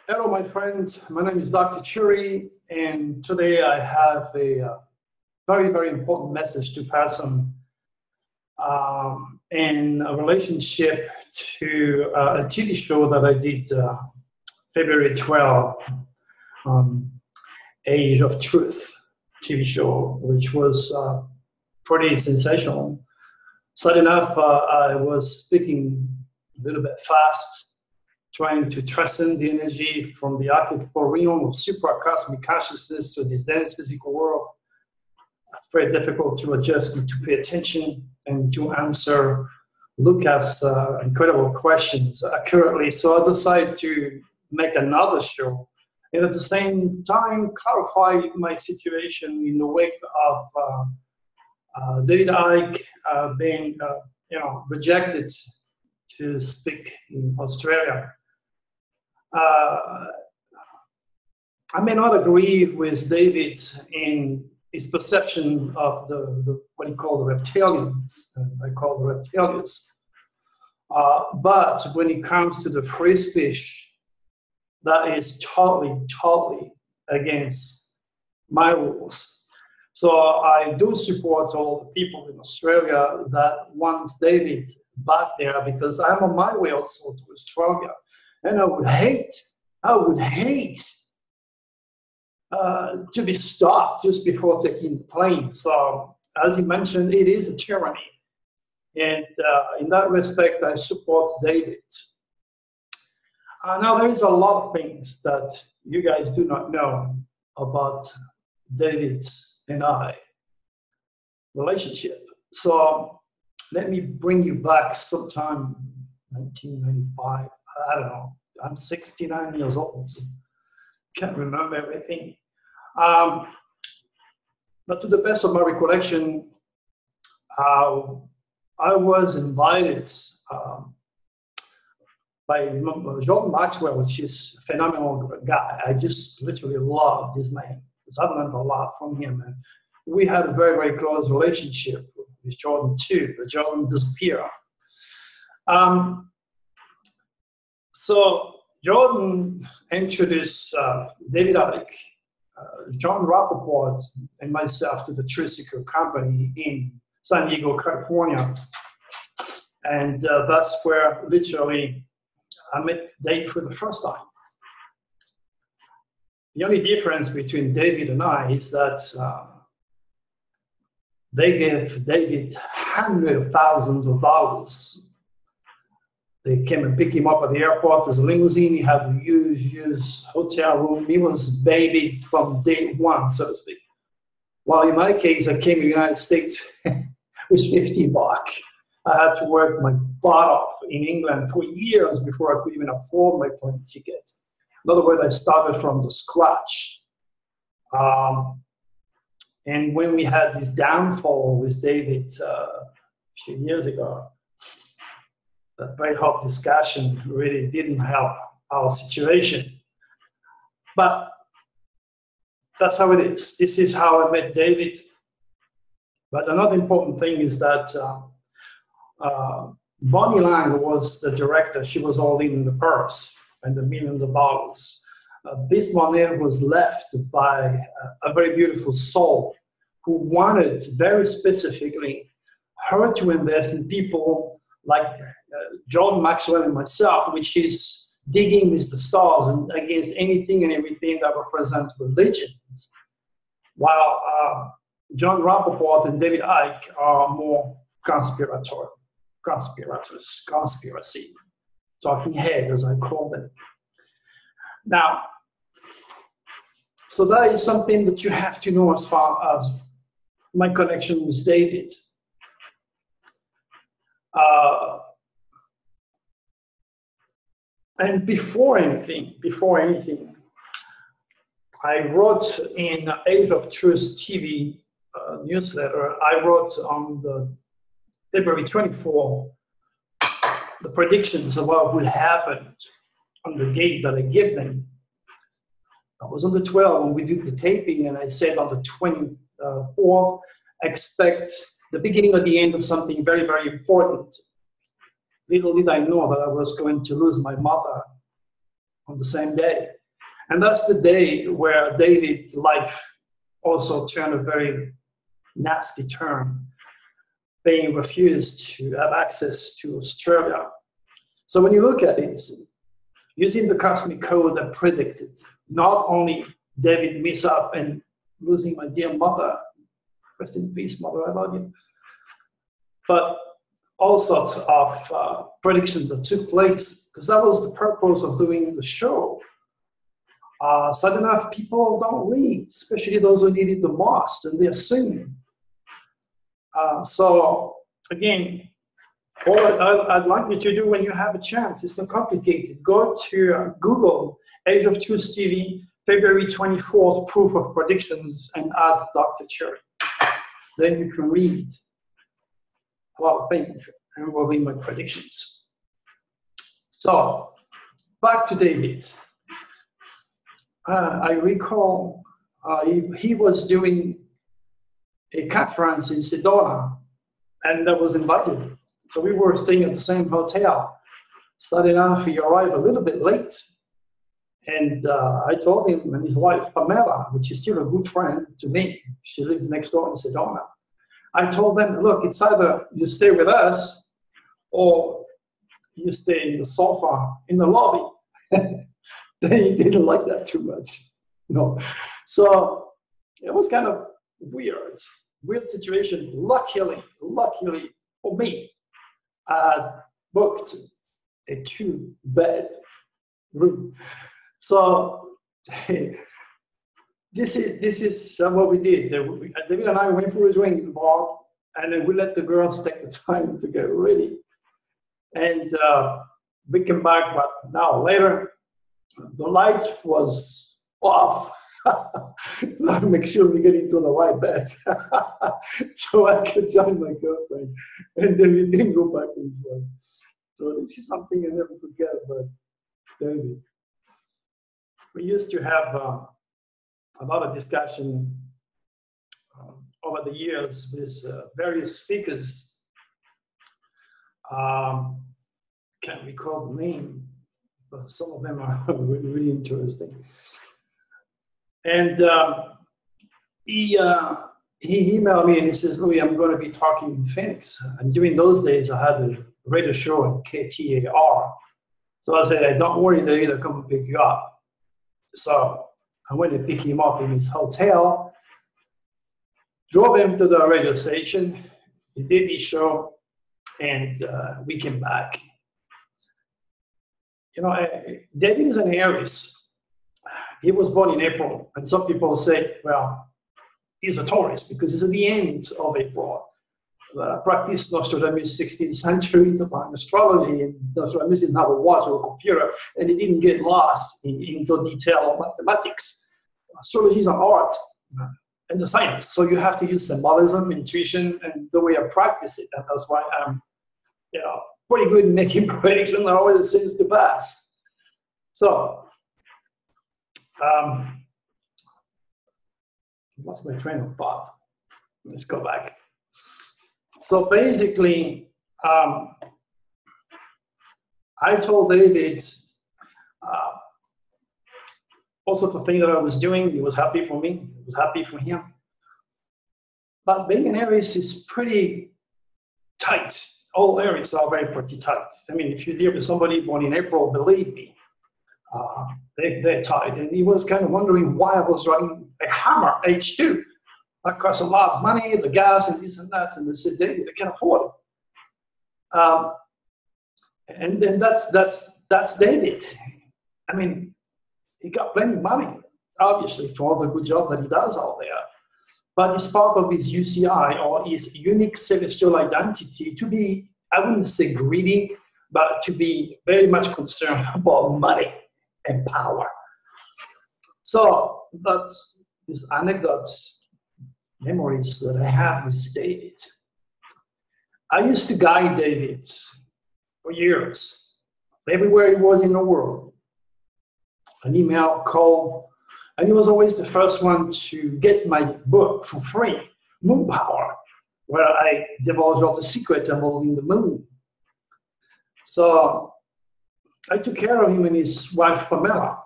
Hello, my friend. My name is Dr. Churi, and today I have a very, very important message to pass on in a relationship to a TV show that I did February 12th, Age of Truth TV show, which was pretty sensational. Sad enough, I was speaking a little bit fast, trying to transcend the energy from the archetypal realm of supracosmic consciousness to this dense physical world. It's very difficult to adjust and to pay attention and to answer Lucas' incredible questions accurately. So I decided to make another show and at the same time clarify my situation in the wake of David Icke being rejected to speak in Australia. I may not agree with David in his perception of the what he called the reptilians, and I call the reptilians. But when it comes to the free speech, that is totally against my rules. So I do support all the people in Australia that wants David back there, because I'm on my way also to Australia. And I would hate to be stopped just before taking the plane. So, as you mentioned, it is a tyranny. And in that respect, I support David. Now, there is a lot of things that you guys do not know about David and I relationship. So, let me bring you back sometime 1995. I don't know. I'm 69 years old, so can't remember everything. But to the best of my recollection, I was invited by John Maxwell, which is a phenomenal guy. I just literally love this man, because I've learned a lot from him. And we had a very, very close relationship with Jordan too, but Jordan disappeared. So Jordan introduced David Icke, John Rappaport, and myself to the Truth Seeker Company in San Diego, California. And that's where literally I met Dave for the first time. The only difference between David and I is that they gave David hundreds of thousands of dollars. They came and picked him up at the airport with a limousine. He had a huge hotel room. He was babied from day one, so to speak. While in my case, I came to the United States with $50. I had to work my butt off in England for years before I could even afford my plane ticket. In other words, I started from the scratch. And when we had this downfall with David a few years ago, that very hot discussion really didn't help our situation. But that's how it is. This is how I met David. But another important thing is that Bonnie Lang was the director. She was all in the purse and the millions of dollars. This money was left by a very beautiful soul who wanted very specifically her to invest in people like John Maxwell and myself, which is digging with the stars and against anything and everything that represents religions, while John Rappaport and David Icke are more conspiracy, talking head, as I call them. Now, so that is something that you have to know as far as my connection with David. And before anything, I wrote in Age of Truth TV newsletter, I wrote on the February 24 the predictions of what would happen on the gate that I gave them. I was on the 12th when we did the taping, and I said on the 24th, expect the beginning or the end of something very, very important. Little did I know that I was going to lose my mother on the same day. And that's the day where David's life also turned a very nasty turn, being refused to have access to Australia. So when you look at it, using the cosmic code that predicted not only David mess up and losing my dear mother, rest in peace, mother, I love you, but all sorts of predictions that took place, because that was the purpose of doing the show. Suddenly enough, people don't read, especially those who need it the most, and they assume. So again, what I'd like you to do when you have a chance, it's not complicated. Go to Google, Age of Truth TV, February 24th, proof of predictions, and add Dr. Cherry. Then you can read a lot of things involving my predictions. So, back to David. I recall he was doing a conference in Sedona, and I was invited. So we were staying at the same hotel. Suddenly enough, he arrived a little bit late. And I told him and his wife, Pamela, which is still a good friend to me, she lives next door in Sedona. I told them, look, it's either you stay with us or you stay in the sofa in the lobby. They didn't like that too much. No. So it was kind of weird situation. Luckily for me, I booked a 2-bed room. So this is what we did. David and I went for a drink in the bar, and then we let the girls take the time to get ready. And we came back, but now later, the light was off. Make sure we get into the right bed so I could join my girlfriend. And then we didn't go back to his wife. So this is something I never forget about David. We used to have a lot of discussion over the years with various speakers. Can't recall the name, but some of them are really, really interesting. And he emailed me and he says, Louis, I'm going to be talking in Phoenix. And during those days, I had a radio show on KTAR. So I said, hey, don't worry, David, I'll come and pick you up. So I went to pick him up in his hotel, drove him to the radio station. He did his show, and we came back. You know, David is an Aries. He was born in April, and some people say, well, he's a Taurus because it's at the end of April. Practiced Nostradamus 16th century astrology, and Nostradamus didn't have a watch or a computer, and he didn't get lost into detail of mathematics. Astrology is an art and a science, so you have to use symbolism, intuition, and the way I practice it, and that's why I'm, pretty good in making predictions that always seems to pass. So, lost my train of thought. Let's go back. So basically, I told David also the thing that I was doing. He was happy for me. I was happy for him. But being an Aries is pretty tight. All Aries are pretty tight. I mean, if you deal with somebody born in April, believe me, they're tight. And he was kind of wondering why I was running a Hammer H2. That costs a lot of money, the gas and this and that. And they said, David, I can't afford it. And then that's David. I mean, he got plenty of money, obviously, for all the good job that he does out there. But it's part of his UCI, or his unique celestial identity, to be, I wouldn't say greedy, but to be very much concerned about money and power. So that's these anecdotes, memories that I have with David. I used to guide David for years, everywhere he was in the world. An email, call, and he was always the first one to get my book for free, Moon Power, where I divulge all the secrets involving the moon. So I took care of him and his wife, Pamela.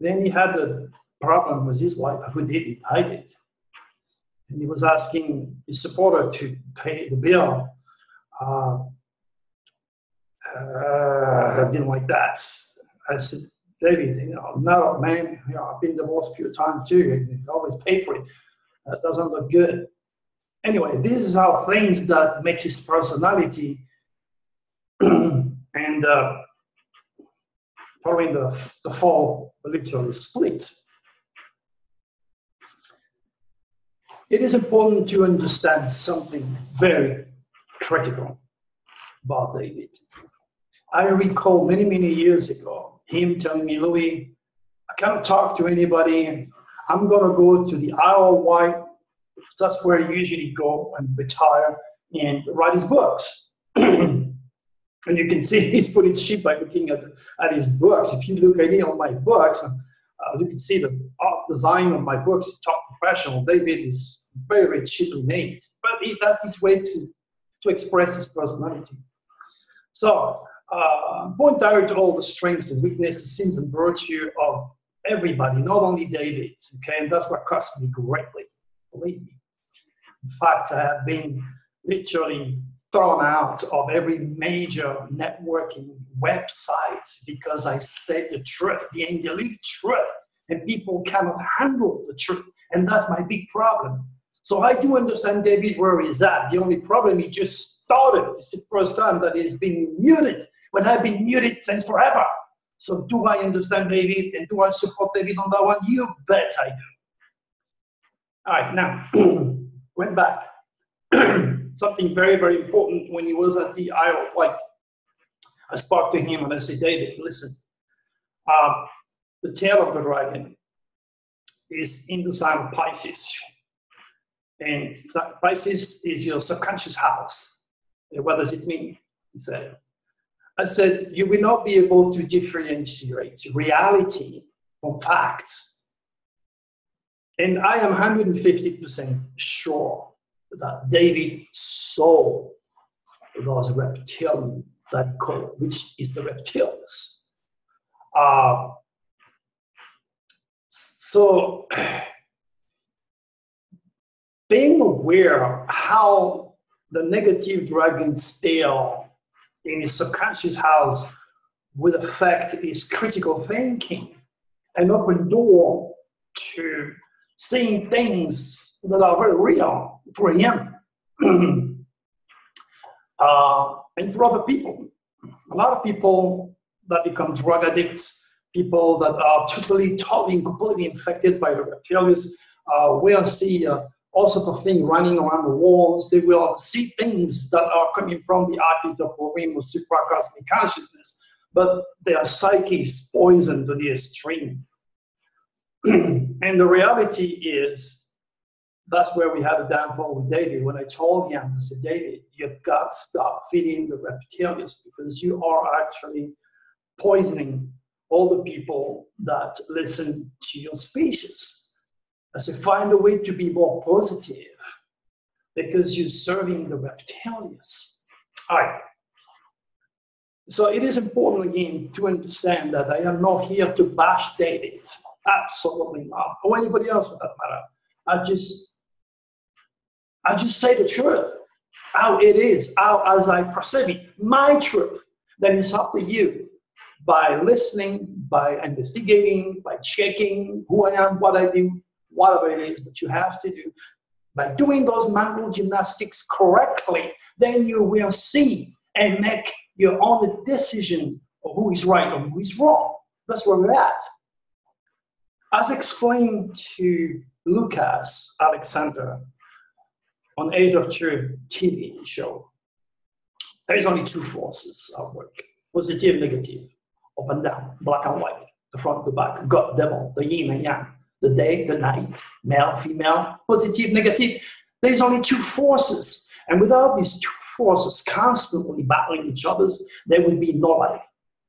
Then he had a problem with his wife. Who did it? I did. And he was asking his supporter to pay the bill. I didn't like that. I said, David, no, man, I've been divorced a few times too. You always pay for it. That doesn't look good. Anyway, this is how things that makes his personality and following the fall literally split. It is important to understand something very critical about David. I recall many, many years ago, him telling me, Louis, I can't talk to anybody. I'm going to go to the Isle of Wight. That's where I usually go and retire and write his books. And you can see he's putting cheap by looking at his books. If you look at any of my books, you can see the art design of my books is top professional. David is very cheaply made, but that's his way to express his personality. So, point out all the strengths and weaknesses, sins and virtue of everybody, not only David, okay? And that's what cost me greatly, believe me. In fact, I have been literally thrown out of every major networking website because I said the truth, the undiluted truth, and people cannot handle the truth, and that's my big problem. So I do understand David where he's at. The only problem, he just started. It's the first time that he's been muted, when I've been muted since forever. So do I understand David, and do I support David on that one? You bet I do. All right, now, went back. Something very, very important when he was at the Isle of Wight. I spoke to him and I said, David, listen, the tail of the dragon is in the sign of Pisces. And Pisces is your subconscious house. What does it mean? He said, I said, you will not be able to differentiate reality from facts. And I am 150% sure that David saw those reptilian that code, which is the reptilians. So being aware of how the negative dragon's tail in his subconscious house would affect his critical thinking and open door to seeing things that are very real for him and for other people. A lot of people that become drug addicts, people that are totally and completely infected by the reptilians, will see all sorts of things running around the walls. They will see things that are coming from the archetypal realm of supracosmic consciousness, but their psyche is poisoned to the extreme. And the reality is, that's where we had a downfall with David. When I told him, I said, David, you've got to stop feeding the reptilians because you are actually poisoning all the people that listen to your speeches. I said, find a way to be more positive because you're serving the reptilians. All right. So it is important, again, to understand that I am not here to bash David. Absolutely not. Or anybody else for that matter. I just say the truth, how it is, how as I perceive it, my truth. Then it's up to you by listening, by investigating, by checking who I am, what I do, whatever it is that you have to do. By doing those mental gymnastics correctly, then you will see and make your own decision of who is right and who is wrong. That's where we're at. As explained to Lucas Alexander on Age of Truth TV show, there is only two forces at work: positive, negative, up and down, black and white, the front, the back, God, devil, the yin and yang, the day, the night, male, female, positive, negative. There's only two forces. And without these two forces constantly battling each other, there will be no life.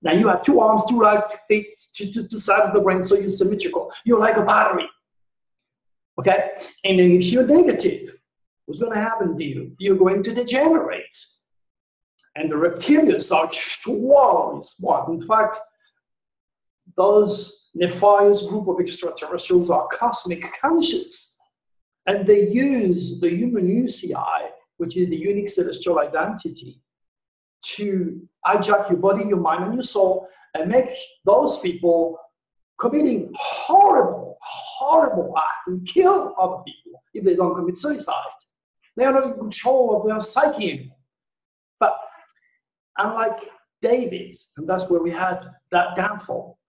Now you have two arms, two legs, two sides of the brain, so you're symmetrical. You're like a battery. Okay? And then if you're negative, what's going to happen to you? You're going to degenerate. And the reptilians are extremely smart. In fact, those nefarious group of extraterrestrials are cosmic conscious. And they use the human UCI, which is the unique celestial identity, to hijack your body, your mind, and your soul, and make those people committing horrible, horrible acts and kill other people if they don't commit suicide. They are not in control of their psyche anymore. But unlike David, and that's where we had that downfall,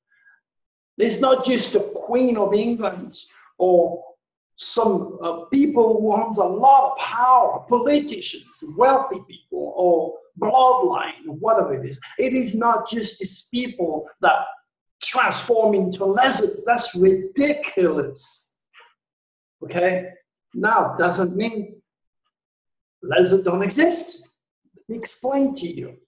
there's not just the Queen of England or some people who owns a lot of power, politicians, wealthy people, or bloodline, or whatever it is. It is not just these people that transform into lizards. That's ridiculous. Okay? Now, doesn't mean lizards don't exist. Let me explain to you.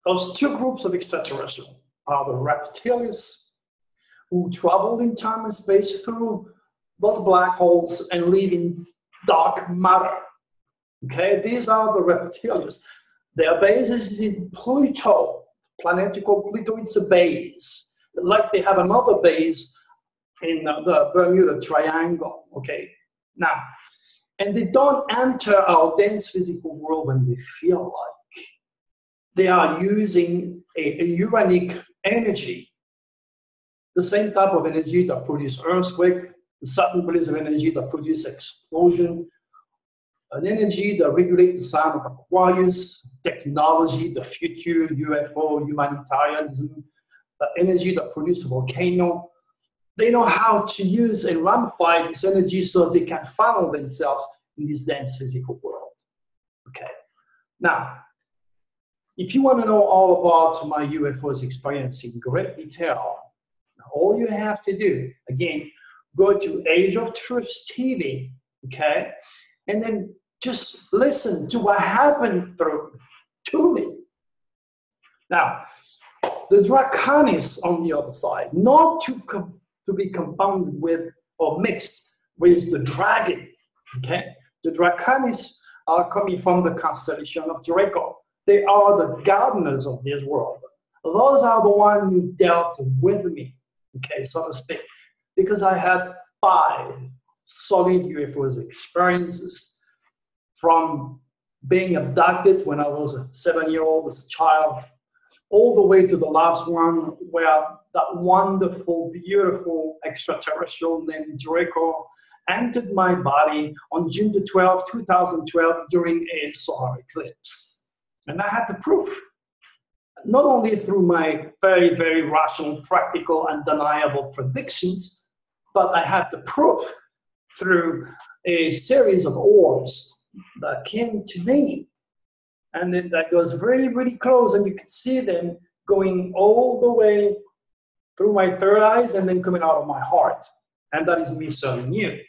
Those two groups of extraterrestrials are the reptilians, who travel in time and space through those black holes and live in dark matter. Okay, these are the reptilians. Their base is in Pluto, planet called Pluto. It's a base. Like they have another base in the Bermuda Triangle. Okay, now, and they don't enter our dense physical world when they feel like. They are using a uranic energy, the same type of energy that produces earthquake, the Saturn release of energy that produces explosion, an energy that regulates the sound of Aquarius, technology, the future, UFO, humanitarianism, the energy that produces a volcano. They know how to use and ramify this energy so they can funnel themselves in this dense physical world. Okay. Now, if you want to know all about my UFOs experience in great detail, all you have to do, again, go to Age of Truth TV, okay? And then just listen to what happened to me. Now, the Draconis on the other side, not to be compounded with or mixed with the dragon, okay? The Draconis are coming from the constellation of Draco. They are the gardeners of this world. Those are the ones who dealt with me, okay, so to speak, because I had 5 solid UFOs experiences, from being abducted when I was a 7-year-old as a child, all the way to the last one where that wonderful, beautiful extraterrestrial named Draco entered my body on June the 12th, 2012 during a solar eclipse. And I have the proof, not only through my very, very rational, practical, and undeniable predictions, but I have the proof through a series of orbs that came to me. And then that goes really, really close, and you can see them going all the way through my third eyes and then coming out of my heart. And that is me serving you.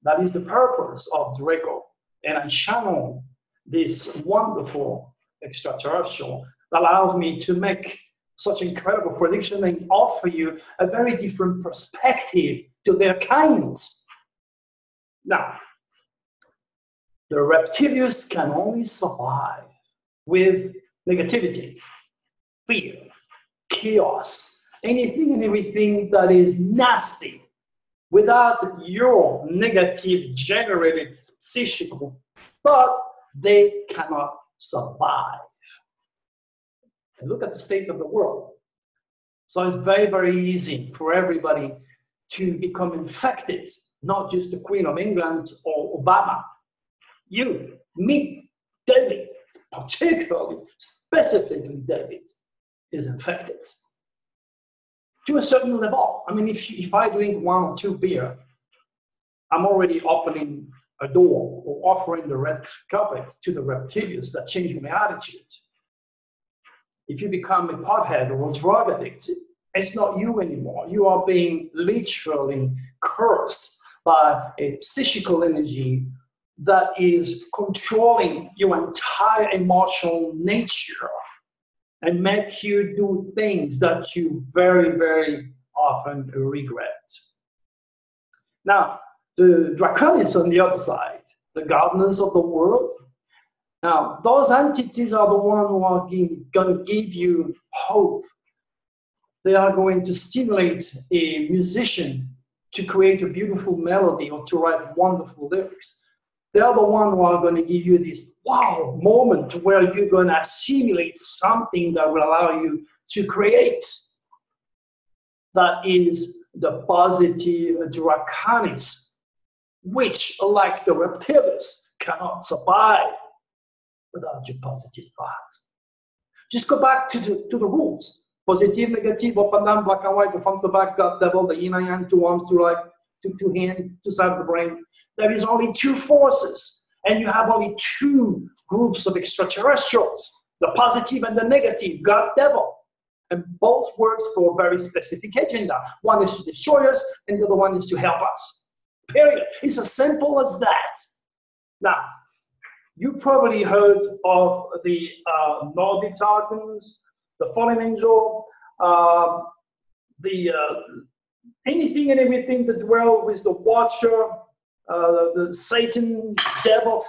That is the purpose of Draco. And I channel this wonderful extraterrestrial that allows me to make such incredible prediction and offer you a very different perspective to their kind. Now, the reptilians can only survive with negativity, fear, chaos, anything and everything that is nasty. Without your negative generated psychical thought, they cannot survive. And look at the state of the world. So it's very, very easy for everybody to become infected, not just the Queen of England or Obama. You, me, David, particularly, specifically David, is infected. To a certain level. I mean, if I drink 1 or 2 beer, I'm already opening a door or offering the red carpet to the reptilians that change my attitude. If you become a pothead or a drug addict, it's not you anymore. You are being literally cursed by a psychical energy that is controlling your entire emotional nature and make you do things that you very, very often regret. Now, the Draconis on the other side, the gardeners of the world, Now, those entities are the ones who are going to give you hope. They are going to stimulate a musician to create a beautiful melody or to write wonderful lyrics. They are the ones who are going to give you this wow moment where you're going to assimilate something that will allow you to create. That is the positive draconis, which, like the reptiles, cannot survive without your positive thoughts. Just go back to the rules. Positive, negative, up and down, black and white, the front, the back, God, devil, the yin and yang, 2 arms, 2 legs, 2 hands, 2 sides of the brain. There is only 2 forces, and you have only 2 groups of extraterrestrials, the positive and the negative, God, devil. And both works for a very specific agenda. One is to destroy us, and the other one is to help us. Period. It's as simple as that. Now, you probably heard of the Nordic Archons, the fallen angel, anything and everything that dwell with the Watcher, the Satan, devil.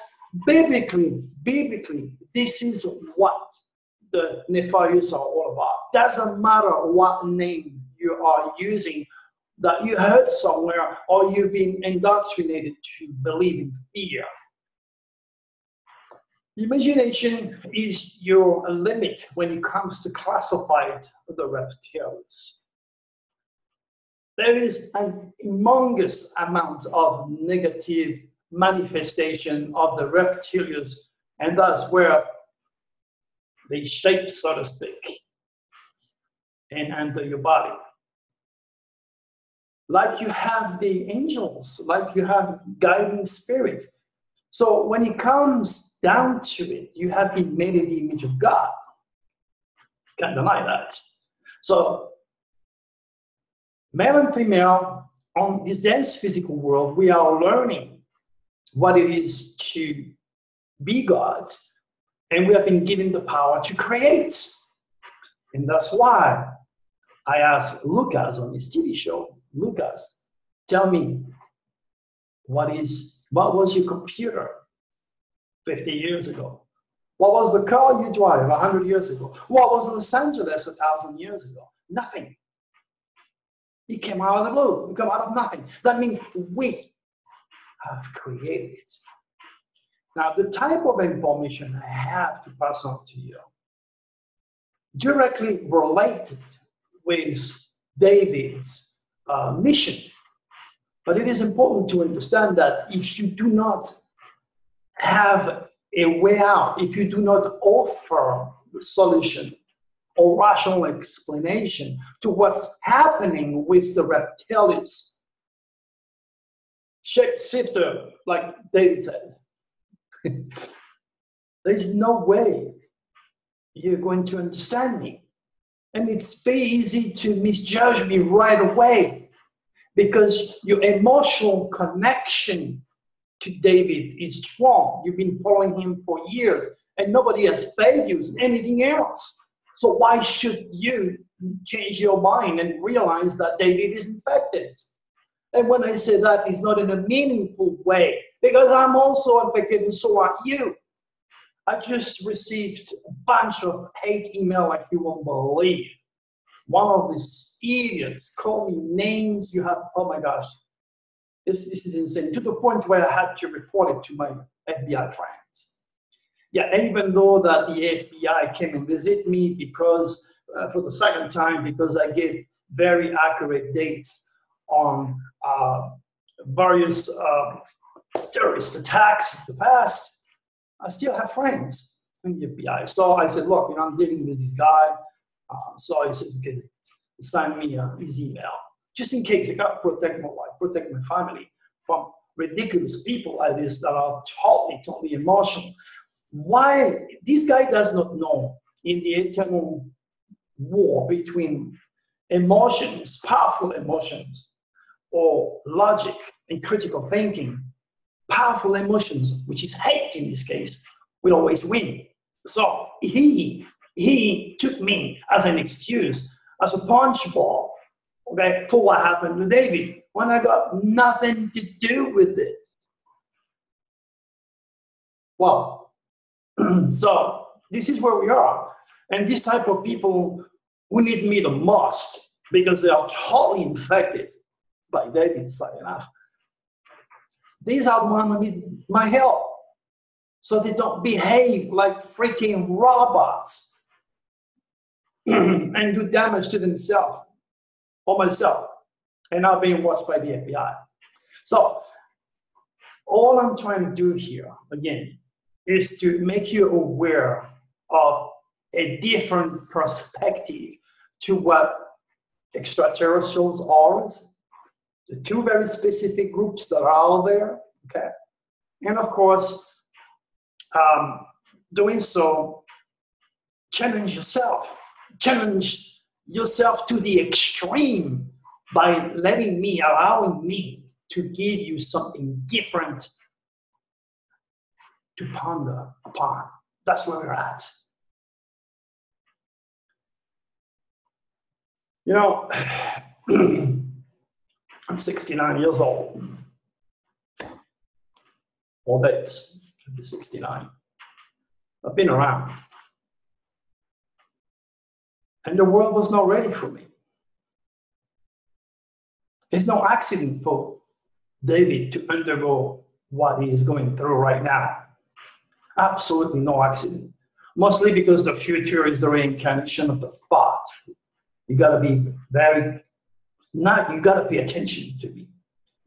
Biblically, this is what the Nefarious are all about. Doesn't matter what name you are using, that you heard somewhere, or you've been indoctrinated to believe in fear. Imagination is your limit when it comes to classify the reptiles. There is an humongous amount of negative manifestation of the reptilians, and that's where they shape, so to speak, and enter your body. Like you have the angels, like you have guiding spirits. So when it comes down to it, you have been made in the image of God. Can't deny that. So male and female, on this dense physical world, we are learning what it is to be God, and we have been given the power to create. And that's why I asked Lucas on his TV show, Lucas, tell me, what was your computer 50 years ago? What was the car you drive 100 years ago? What was Los Angeles 1,000 years ago? Nothing. It came out of the blue. It came out of nothing. That means we have created it. Now, the type of information I have to pass on to you directly related with David's mission. But it is important to understand that if you do not have a way out, if you do not offer the solution or rational explanation to what's happening with the reptilians, shapeshifter, like David says, there's no way you're going to understand me. And it's very easy to misjudge me right away because your emotional connection to David is strong. You've been following him for years and nobody has paid you anything else. So why should you change your mind and realize that David is infected? And when I say that, it's not in a meaningful way, because I'm also infected and so are you. I just received a bunch of hate email like you won't believe. One of these idiots called me names. You have, oh my gosh, this is insane, to the point where I had to report it to my FBI friends. Yeah, even though that the FBI came and visit me because, for the second time, because I gave very accurate dates on various terrorist attacks in the past, I still have friends in the FBI. So I said, look, I'm dealing with this guy. So I said, okay, send me his email. Just in case I got to protect my life, protect my family from ridiculous people like this that are totally emotional. Why? This guy does not know in the eternal war between emotions, powerful emotions, or logic and critical thinking. Powerful emotions, which is hate in this case, will always win. So he took me as an excuse, as a punch ball, okay, for what happened to David, when I got nothing to do with it. Well, So this is where we are. And this type of people who need me the most because they are totally infected by David side enough. These are the ones who need my help. So they don't behave like freaking robots and do damage to themselves or myself and not being watched by the FBI. So all I'm trying to do here, again, is to make you aware of a different perspective to what extraterrestrials are, the two very specific groups that are out there, okay? And of course, doing so, challenge yourself to the extreme by allowing me to give you something different to ponder upon. That's where we're at. You know, I'm 69 years old. 4 days, I'll be 69. I've been around. And the world was not ready for me. It's no accident for David to undergo what he is going through right now. Absolutely no accident. Mostly because the future is the reincarnation of the thought. You gotta be you gotta pay attention to me.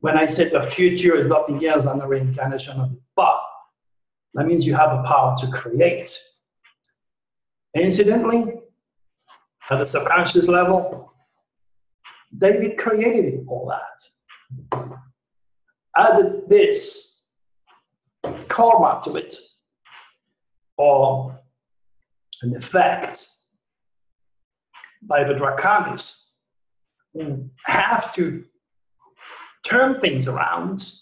When I said the future is nothing else than the reincarnation of the thought, that means you have the power to create. Incidentally, at the subconscious level, David created all that. Added this karma to it, or an effect by the draconics who have to turn things around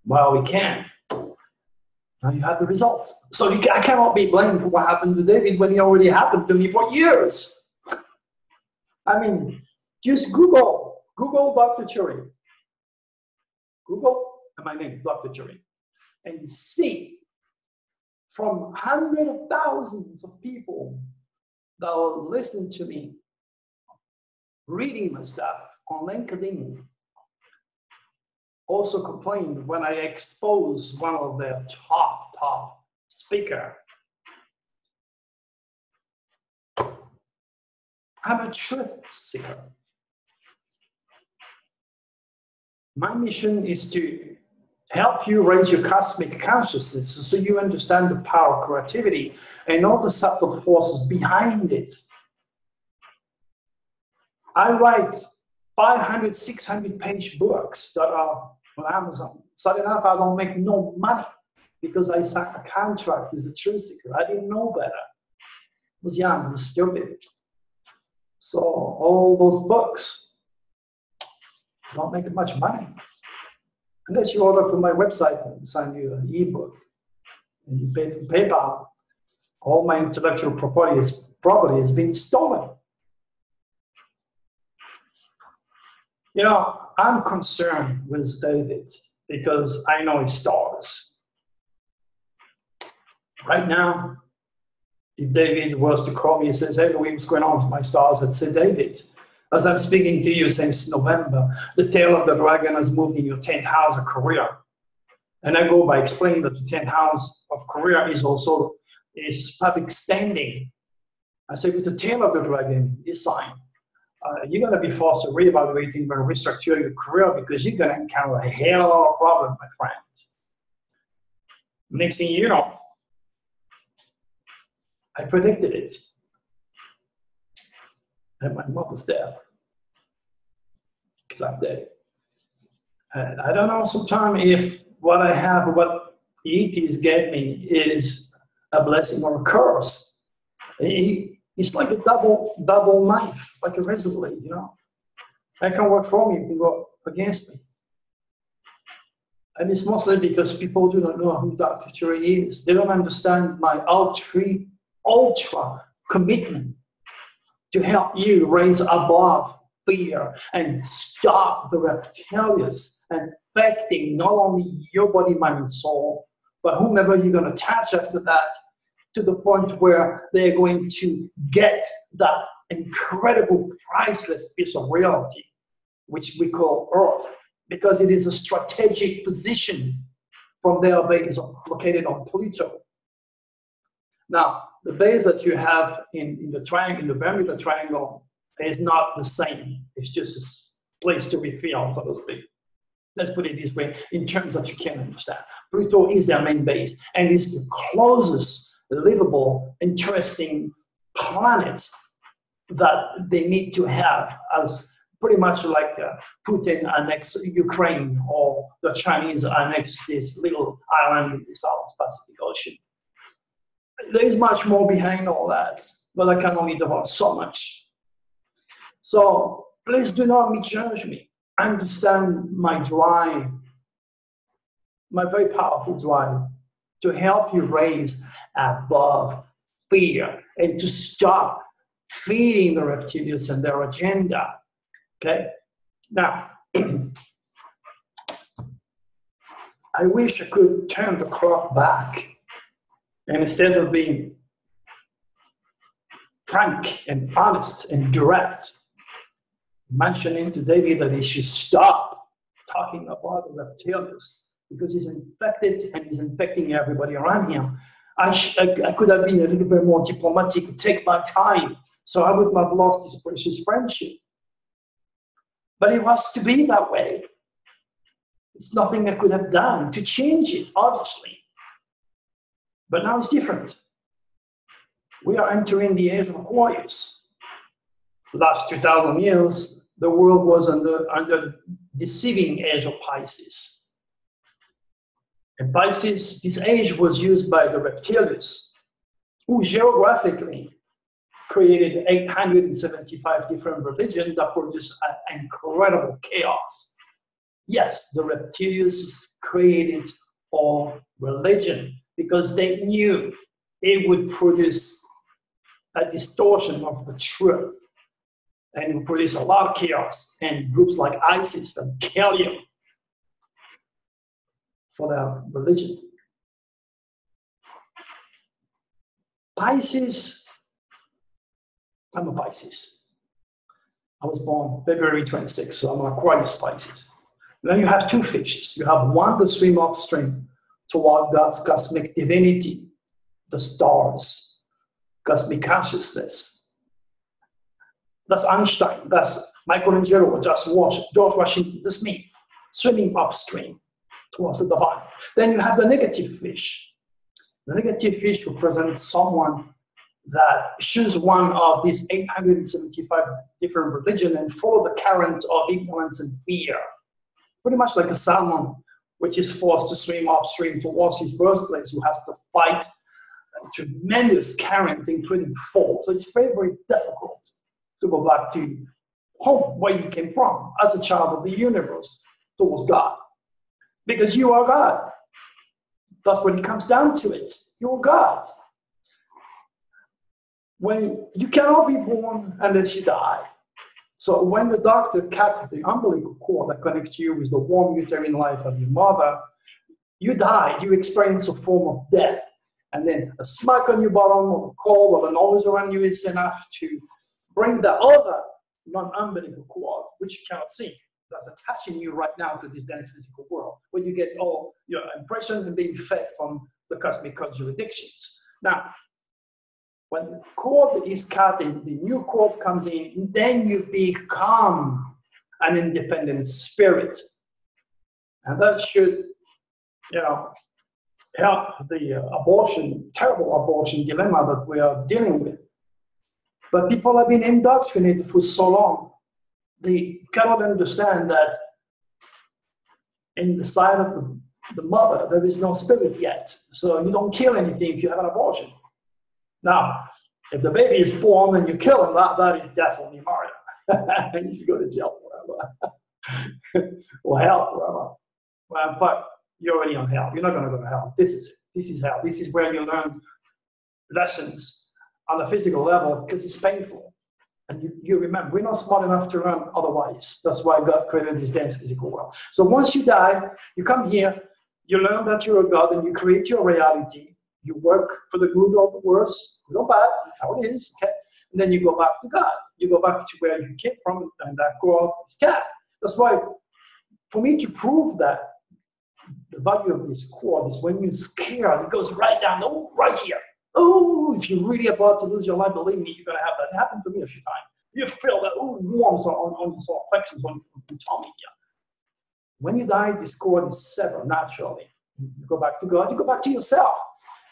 while we can. Now you have the result. So I cannot be blamed for what happened to David when it already happened to me for years. I mean, just Google Dr. Turing. Google my name, Dr. Turing, and see from hundreds of thousands of people that will listen to me, reading my stuff on LinkedIn, also complained when I expose one of their top speaker. I'm a truth seeker. My mission is to help you raise your cosmic consciousness so you understand the power of creativity and all the subtle forces behind it. I write 500, 600-page books that are on Amazon. Suddenly enough, I don't make no money because I signed a contract with the truth seeker. I didn't know better. I was young, I was stupid. So all those books don't make much money. Unless you order from my website and sign you an ebook and you pay through PayPal, all my intellectual property has been stolen. You know, I'm concerned with David because I know his stars. Right now, if David was to call me and says, hey, Louis, what's going on with my stars? I'd say, David, as I'm speaking to you since November, the tail of the dragon has moved in your 10th house of career. And I go by explaining that the 10th house of career is also public standing. I say, with the tail of the dragon, this sign, you're going to be forced to reevaluating and restructure your career because you're going to encounter a hell of a problem, my friends. Next thing you know, I predicted it. And my mother's death. Exact day. And I don't know sometimes if what I have, what ETs gave me is a blessing or a curse. It's like a double knife, like a razor blade, you know. I can work for me, it can work against me. And it's mostly because people do not know who Dr. Turing is. They don't understand my ultra commitment to help you raise above fear and stop the reptilians infecting not only your body, mind, and soul, but whomever you're going to attach after that, to the point where they're going to get that incredible, priceless piece of reality, which we call Earth, because it is a strategic position from their base located on Pluto. Now, the base that you have in the triangle, in the Bermuda Triangle, is not the same. It's just a place to refill, so to speak. Let's put it this way, in terms that you can understand. Pluto is their main base, and is the closest livable, interesting planet that they need to have, as pretty much like Putin annexed Ukraine, or the Chinese annexed this little island in the South Pacific Ocean. There is much more behind all that, but I can only devote so much. So please do not misjudge me. Understand my drive, my very powerful drive, to help you raise above fear and to stop feeding the reptilians and their agenda. Okay? Now, I wish I could turn the clock back, and instead of being frank and honest and direct, mentioning to David that he should stop talking about the reptilians because he's infected and he's infecting everybody around him. I could have been a little bit more diplomatic, take my time, so I would not have lost this precious friendship. But it was to be that way. It's nothing I could have done to change it, obviously. But now it's different. We are entering the age of Aquarius. The last 2,000 years, the world was under the deceiving age of Pisces. And Pisces, this age was used by the reptilians, who geographically created 875 different religions that produced an incredible chaos. Yes, the reptilians created all religion because they knew it would produce a distortion of the truth, and it would produce a lot of chaos, and groups like ISIS and kill you for their religion. Pisces, I'm a Pisces. I was born February 26th, so I'm an Aquarius Pisces. Then you have two fishes. You have one that swim upstream toward God's cosmic divinity, the stars, cosmic consciousness. That's Einstein, that's Michelangelo, that's George Washington, that's me, swimming upstream towards the divine. Then you have the negative fish. The negative fish represents someone that choose one of these 875 different religions and follow the current of ignorance and fear. Pretty much like a salmon, which is forced to swim upstream towards his birthplace, who has to fight a tremendous current, including fall. So it's very, very difficult to go back to home, where you came from, as a child of the universe, towards God. Because you are God. That's when it comes down to it. You're God. When you cannot be born unless you die. So when the doctor cut the umbilical cord that connects you with the warm uterine life of your mother, you die. You experience a form of death. And then a smack on your bottom, or a cold, or a noise around you is enough to bring the other non-umbilical cord, which you cannot see, that's attaching you right now to this dense physical world, where you get all your impressions and being fed from the cosmic jurisdictions. Now, when the cord is cut and the new cord comes in, then you become an independent spirit. And that should, help the terrible abortion dilemma that we are dealing with. But people have been indoctrinated for so long, they cannot understand that in the side of the mother, there is no spirit yet. So you don't kill anything if you have an abortion. Now, if the baby is born and you kill him, that is definitely murder. And you should go to jail forever. Or hell forever. Well, but you're already on hell. You're not going to go to hell. This is it. This is hell. This is where you learn lessons on a physical level, because it's painful. And you remember, we're not smart enough to learn otherwise. That's why God created this dense physical world. So once you die, you come here, You learn that you're a God and you create your reality. You work for the good or the worse, good or bad, that's how it is, okay? And then you go back to God. You go back to where you came from, and that growth is capped. That's why, for me to prove that the value of this quote is when you're scared, it goes right down, oh, right here. Oh, if you're really about to lose your life, believe me, you're going to have that. It happened to me a few times. You feel that, oh, warmth on your solar plexus, on your tummy here. When you die, this cord is severed naturally. You go back to God, you go back to yourself.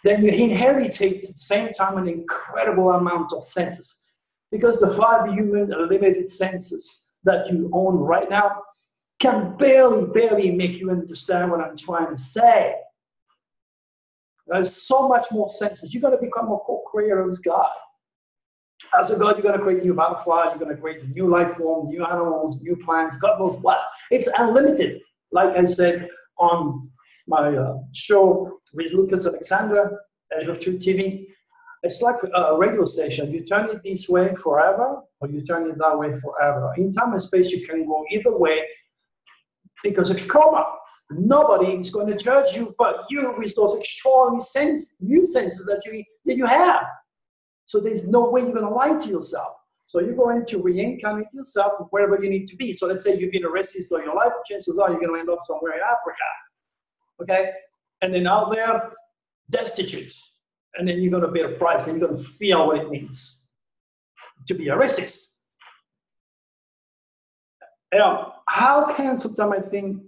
Then you inherit at the same time an incredible amount of senses. Because the 5 human limited senses that you own right now can barely make you understand what I'm trying to say. There's so much more senses. You're going to become a co-creator with God. As a God, you're going to create new butterflies, you're going to create new life forms, new animals, new plants, God knows what. It's unlimited. Like I said on my show with Lucas Alexander, Edge of Truth TV, it's like a radio station. You turn it this way forever, or you turn it that way forever. In time and space, you can go either way because of karma. Nobody is going to judge you but you with those extraordinary new senses that you have. So there's no way you're going to lie to yourself. So you're going to reincarnate yourself wherever you need to be. So let's say you've been a racist all your life, chances are you're going to end up somewhere in Africa. Okay? And then out there, destitute. And then you're going to pay a price and you're going to feel what it means to be a racist. How can sometimes I think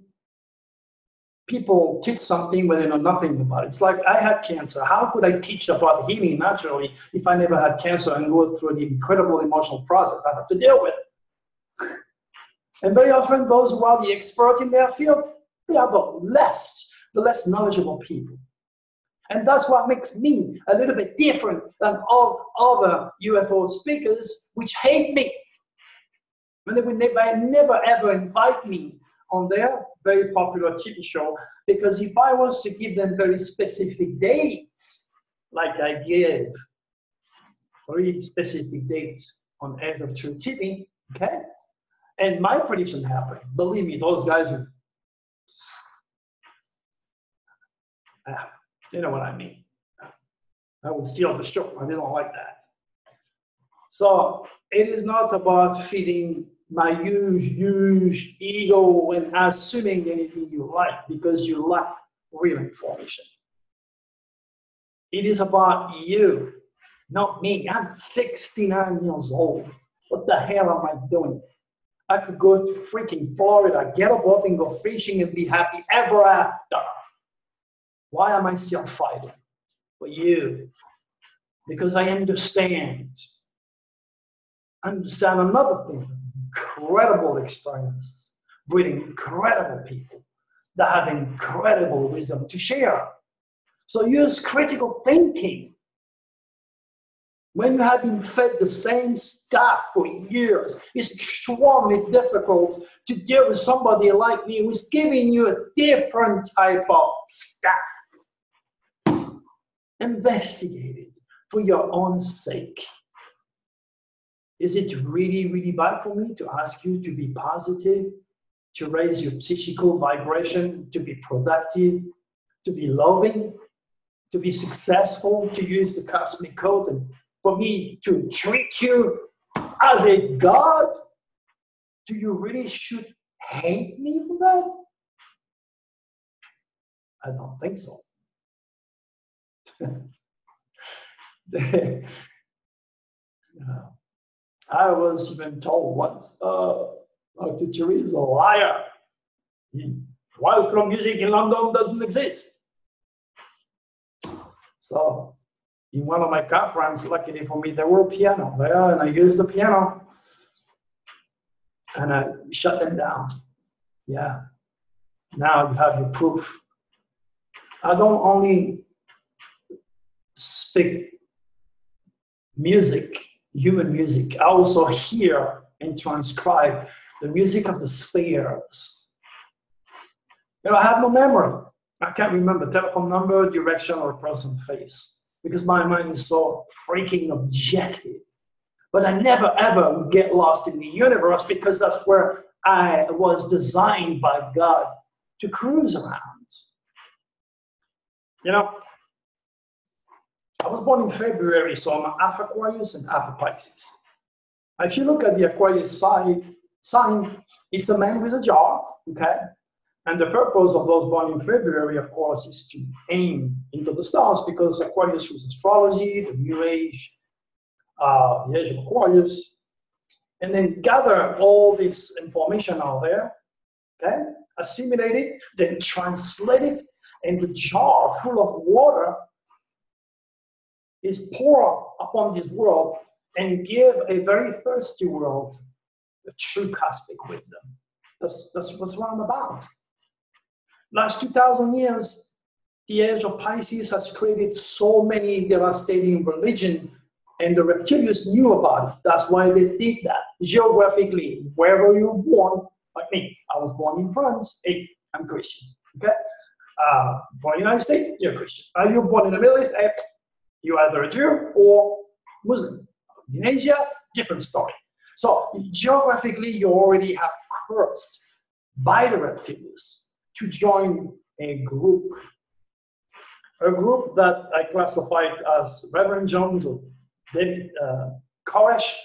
people teach something when they know nothing about it? It's like I had cancer. How could I teach about healing naturally if I never had cancer and go through the incredible emotional process I have to deal with? And very often those who are the expert in their field, they are the less knowledgeable people. And that's what makes me a little bit different than all other UFO speakers, which hate me. And they would never ever invite me on their very popular TV show, because if I was to give them very specific dates, like I gave 3 specific dates on Edge of Truth TV, okay? And my prediction happened. Believe me, those guys are, you know what I mean. I would steal the show. I didn't like that. So it is not about feeding my huge ego and assuming anything you like because you lack real information. It is about you, not me. I'm 69 years old. What the hell am I doing? I could go to freaking Florida, get a boat and go fishing and be happy ever after. Why am I still fighting for you? Because I understand another thing. Incredible experiences with incredible people that have incredible wisdom to share. So use critical thinking. When you have been fed the same stuff for years, it's extremely difficult to deal with somebody like me who's giving you a different type of stuff. Investigate it for your own sake. Is it really bad for me to ask you to be positive, to raise your psychical vibration, to be productive, to be loving, to be successful, to use the cosmic code, and for me to treat you as a god? Do you really should hate me for that? I don't think so. I was even told once, Dr. Therese is a liar. Wild Club music in London doesn't exist. So, in one of my conferences, luckily for me, there were piano there, and I used the piano, and I shut them down. Yeah. Now you have your proof. I don't only speak music, human music. I also hear and transcribe the music of the spheres. I have no memory. I can't remember telephone number, direction, or person's face because my mind is so freaking objective. But I never ever would get lost in the universe because that's where I was designed by God to cruise around. You know, I was born in February, so I'm half Aquarius and half Pisces. If you look at the Aquarius sign, it's a man with a jar, okay? And the purpose of those born in February, of course, is to aim into the stars, because Aquarius was astrology, the New Age, the age of Aquarius, and then gather all this information out there, okay? Assimilate it, then translate it, and the jar full of water is poured upon this world and give a very thirsty world a true cosmic wisdom. That's what I'm about. Last 2,000 years, the age of Pisces has created so many devastating religion, and the reptilians knew about it. That's why they did that. Geographically, wherever you were born, like me, I was born in France. Hey, I'm Christian, okay? Born in the United States, you're Christian. Are you born in the Middle East? Hey, you're either a Jew or Muslim. In Asia, different story. So geographically, you already have cursed by the reptilians to join a group that I classified as Reverend Jones or David Koresh.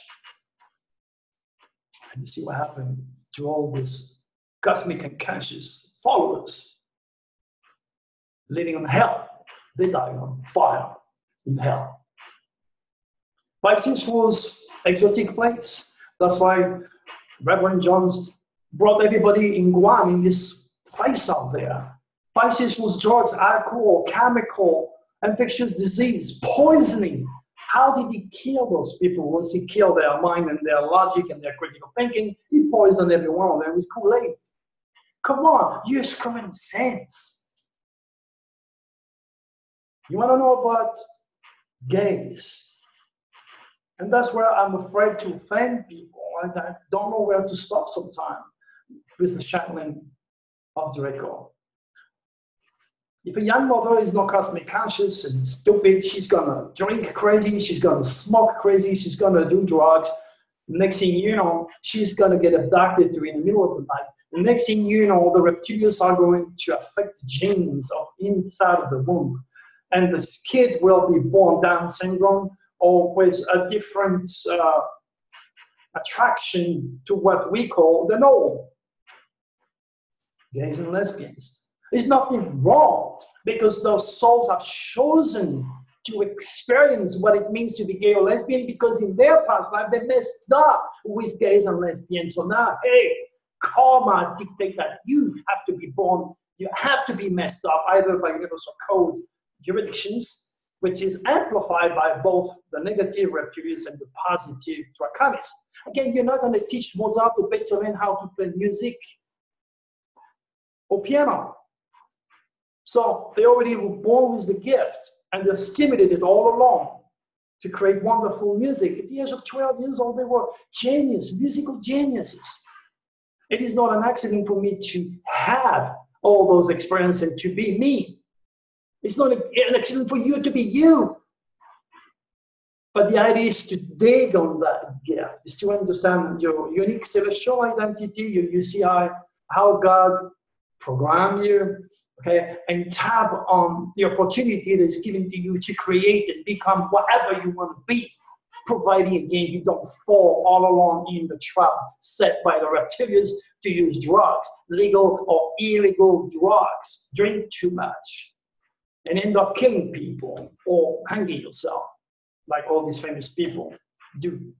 And you see what happened to all these cosmic and conscious followers living on hell. They died on fire in hell. Pisces was exotic place. That's why Reverend Jones brought everybody in Guam in this place out there. Pisces was drugs, alcohol, chemical, infectious disease, poisoning. How did he kill those people? Once he killed their mind and their logic and their critical thinking, he poisoned everyone of them with Kool-Aid. Come on, use common sense. You want to know about gays? And that's where I'm afraid to offend people. I don't know where to stop sometimes with the channeling of Draco. If a young mother is not cosmic conscious and stupid, she's gonna drink crazy, she's gonna smoke crazy, she's gonna do drugs. Next thing you know, she's gonna get abducted during the middle of the night. The next thing you know, the reptilians are going to affect the genes of inside of the womb. And this kid will be born Down syndrome or with a different attraction to what we call the normal. Gays and lesbians. There's nothing wrong, because those souls have chosen to experience what it means to be gay or lesbian, because in their past life they messed up with gays and lesbians. So now, hey, karma dictates that you have to be born, you have to be messed up either by universal code jurisdictions, which is amplified by both the negative reptilians and the positive draconists. Again, you're not going to teach Mozart or Beethoven how to play music or piano. So they already were born with the gift, and they're stimulated all along to create wonderful music. At the age of 12 years old, they were musical geniuses. It is not an accident for me to have all those experiences and to be me. It's not an accident for you to be you. But the idea is to dig on that gift, is to understand your unique celestial identity, your UCI, how God programmed you, okay, and tap on the opportunity that is given to you to create and become whatever you want to be, providing, again, you don't fall all along in the trap set by the reptilians to use drugs, legal or illegal drugs, drink too much, and end up killing people or hanging yourself, like all these famous people do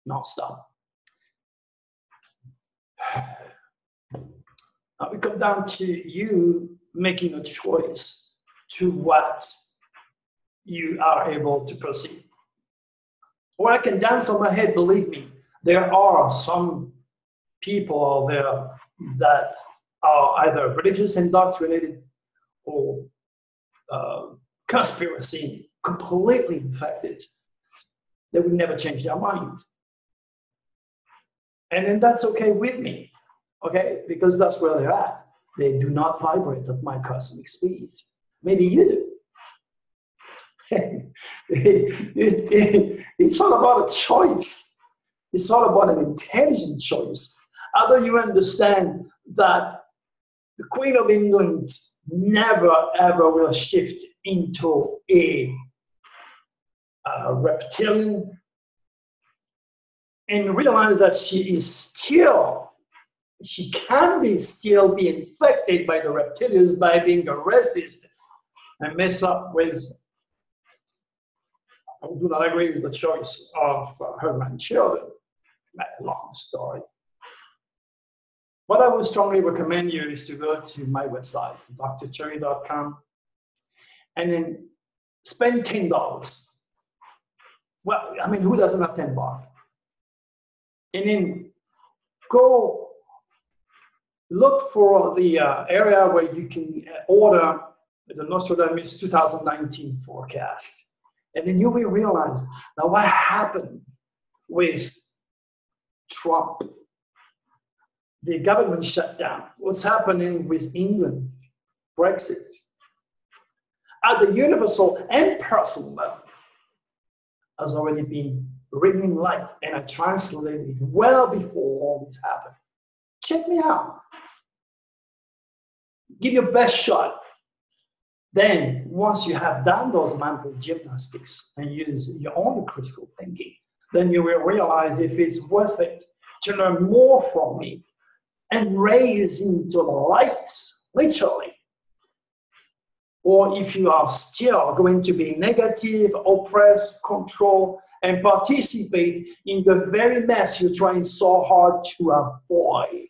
non-stop. Now we come down to you making a choice to what you are able to perceive. Or I can dance on my head, believe me, there are some people out there that are either religious indoctrinated or conspiracy completely infected. They would never change their mind. And then that's okay with me, okay? Because that's where they're at. They do not vibrate at my cosmic speed. Maybe you do. It's all about a choice. It's all about an intelligent choice. Either you understand that the Queen of England never ever will shift into a reptilian and realize that she can still be infected by the reptilians by being a racist and mess up with, I do not agree with the choice of her grandchildren. Long story. What I would strongly recommend you is to go to my website, drcherry.com, and then spend $10. Well, I mean, who doesn't have $10? And then go look for the area where you can order the Nostradamus 2019 forecast. And then you will realize that what happened with Trump, the government shutdown, what's happening with England, Brexit, at the universal and personal level, has already been written in light, and I translated it well before all this happened. Check me out. Give your best shot. Then, once you have done those mental gymnastics and use your own critical thinking, then you will realize if it's worth it to learn more from me and raise into the light, literally. Or if you are still going to be negative, oppress, control, and participate in the very mess you're trying so hard to avoid.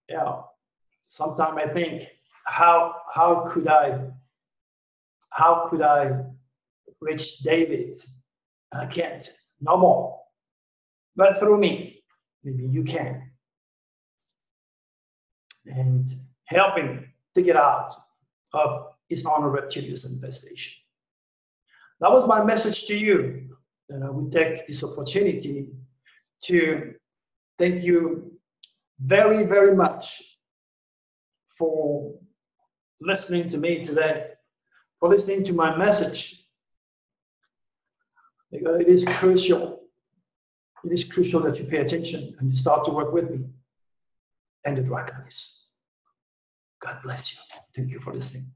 Yeah, sometimes I think, how could I reach David? I can't, no more. But through me, maybe you can. And help him to get out of his own reptilian infestation. That was my message to you. And I will take this opportunity to thank you very, very much for listening to me today, for listening to my message. Because it is crucial. It is crucial that you pay attention and you start to work with me and the Draconis. God bless you. Thank you for listening.